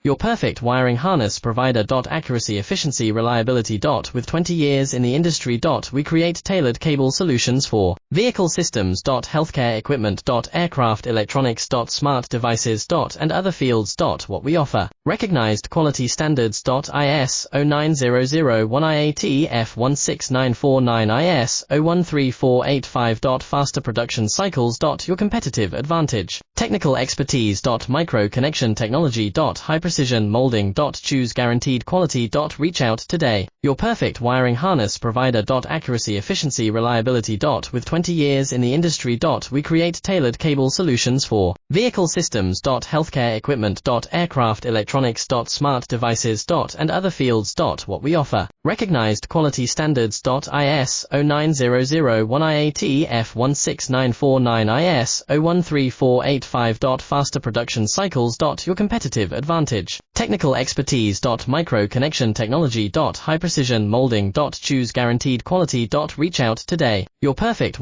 Your perfect wiring harness provider. Accuracy, efficiency, reliability. With 20 years in the industry. We create tailored cable solutions for vehicle systems. Healthcare equipment. Aircraft electronics. Smart devices. And other fields. What we offer. Recognized quality standards. IS 09001 IAT F16949 IS 013485. Faster production cycles. Your competitive advantage. Technical expertise. Micro connection technology. High precision molding. Choose guaranteed quality. Reach out today. Your perfect wiring harness provider. Accuracy, efficiency, reliability. With 20 years in the industry. We create tailored cable solutions for vehicle systems. Healthcare equipment. Aircraft electronics. Smart devices. And other fields. What we offer. Recognized quality standards. IS 09001 IAT F16949 IS 013485. Faster production cycles. Your competitive advantage. Technical expertise. Micro connection technology. High precision molding. Choose guaranteed quality. Reach out today. Your perfect